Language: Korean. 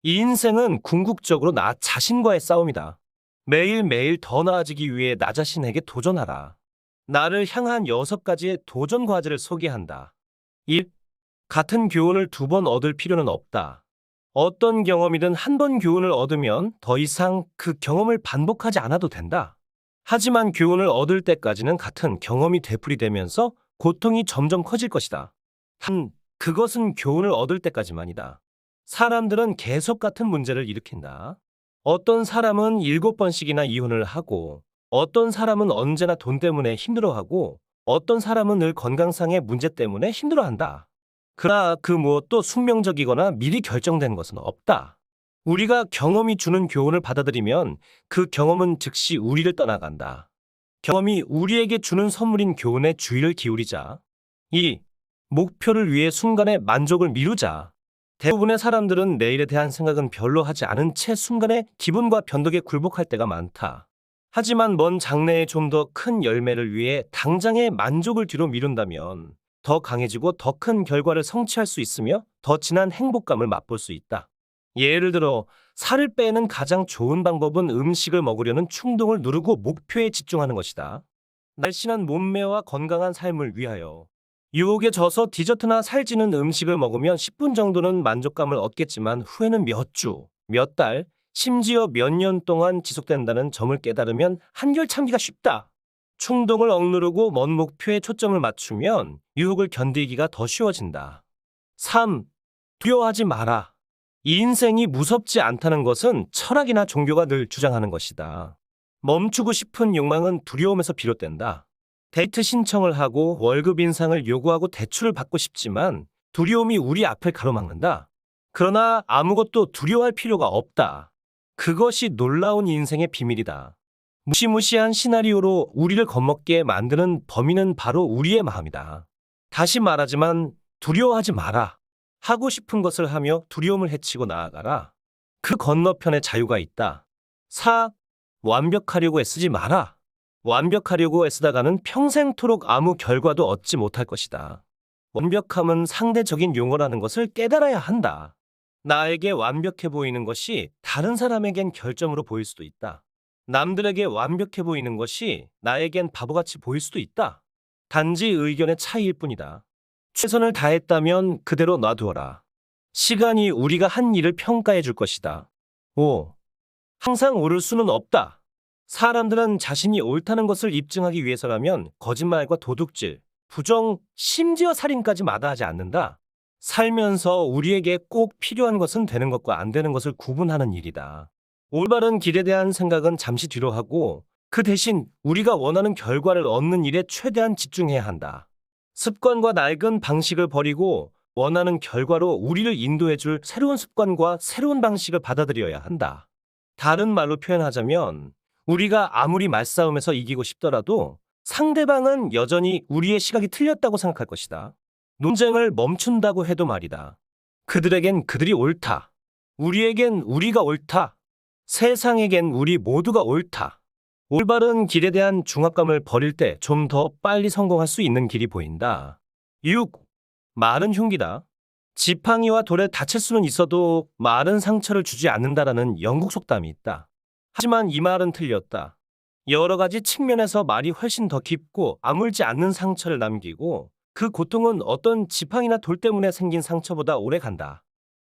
이 인생은 궁극적으로 나 자신과의 싸움이다. 매일매일 더 나아지기 위해 나 자신에게 도전하라. 나를 향한 6가지의 도전 과제를 소개한다. 1. 같은 교훈을 2번 얻을 필요는 없다. 어떤 경험이든 한 번 교훈을 얻으면 더 이상 그 경험을 반복하지 않아도 된다. 하지만 교훈을 얻을 때까지는 같은 경험이 되풀이되면서 고통이 점점 커질 것이다. 그것은 교훈을 얻을 때까지만이다. 사람들은 계속 같은 문제를 일으킨다. 어떤 사람은 7번씩이나 이혼을 하고, 어떤 사람은 언제나 돈 때문에 힘들어하고, 어떤 사람은 늘 건강상의 문제 때문에 힘들어한다. 그러나 그 무엇도 숙명적이거나 미리 결정된 것은 없다. 우리가 경험이 주는 교훈을 받아들이면 그 경험은 즉시 우리를 떠나간다. 경험이 우리에게 주는 선물인 교훈에 주의를 기울이자. 2. 목표를 위해 순간의 만족을 미루자. 대부분의 사람들은 내일에 대한 생각은 별로 하지 않은 채 순간의 기분과 변덕에 굴복할 때가 많다. 하지만 먼 장래에 좀 더 큰 열매를 위해 당장의 만족을 뒤로 미룬다면 더 강해지고 더 큰 결과를 성취할 수 있으며 더 진한 행복감을 맛볼 수 있다. 예를 들어 살을 빼는 가장 좋은 방법은 음식을 먹으려는 충동을 누르고 목표에 집중하는 것이다. 날씬한 몸매와 건강한 삶을 위하여 유혹에 져서 디저트나 살찌는 음식을 먹으면 10분 정도는 만족감을 얻겠지만 후에는 몇 주, 몇 달, 심지어 몇 년 동안 지속된다는 점을 깨달으면 한결 참기가 쉽다. 충동을 억누르고 먼 목표에 초점을 맞추면 유혹을 견디기가 더 쉬워진다. 3. 두려워하지 마라. 이 인생이 무섭지 않다는 것은 철학이나 종교가 늘 주장하는 것이다. 멈추고 싶은 욕망은 두려움에서 비롯된다. 데이트 신청을 하고 월급 인상을 요구하고 대출을 받고 싶지만 두려움이 우리 앞을 가로막는다. 그러나 아무것도 두려워할 필요가 없다. 그것이 놀라운 인생의 비밀이다. 무시무시한 시나리오로 우리를 겁먹게 만드는 범인은 바로 우리의 마음이다. 다시 말하지만 두려워하지 마라. 하고 싶은 것을 하며 두려움을 해치고 나아가라. 그 건너편에 자유가 있다. 4. 완벽하려고 애쓰지 마라. 완벽하려고 애쓰다가는 평생토록 아무 결과도 얻지 못할 것이다. 완벽함은 상대적인 용어라는 것을 깨달아야 한다. 나에게 완벽해 보이는 것이 다른 사람에겐 결점으로 보일 수도 있다. 남들에게 완벽해 보이는 것이 나에겐 바보같이 보일 수도 있다. 단지 의견의 차이일 뿐이다. 최선을 다했다면 그대로 놔두어라. 시간이 우리가 한 일을 평가해 줄 것이다. 5. 항상 옳을 수는 없다. 사람들은 자신이 옳다는 것을 입증하기 위해서라면 거짓말과 도둑질, 부정, 심지어 살인까지 마다하지 않는다. 살면서 우리에게 꼭 필요한 것은 되는 것과 안 되는 것을 구분하는 일이다. 올바른 길에 대한 생각은 잠시 뒤로 하고 그 대신 우리가 원하는 결과를 얻는 일에 최대한 집중해야 한다. 습관과 낡은 방식을 버리고 원하는 결과로 우리를 인도해줄 새로운 습관과 새로운 방식을 받아들여야 한다. 다른 말로 표현하자면 우리가 아무리 말싸움에서 이기고 싶더라도 상대방은 여전히 우리의 시각이 틀렸다고 생각할 것이다. 논쟁을 멈춘다고 해도 말이다. 그들에겐 그들이 옳다. 우리에겐 우리가 옳다. 세상에겐 우리 모두가 옳다. 올바른 길에 대한 중압감을 버릴 때 좀 더 빨리 성공할 수 있는 길이 보인다. 6. 말은 흉기다. 지팡이와 돌에 다칠 수는 있어도 말은 상처를 주지 않는다라는 영국 속담이 있다. 하지만 이 말은 틀렸다. 여러 가지 측면에서 말이 훨씬 더 깊고 아물지 않는 상처를 남기고 그 고통은 어떤 지팡이나 돌 때문에 생긴 상처보다 오래 간다.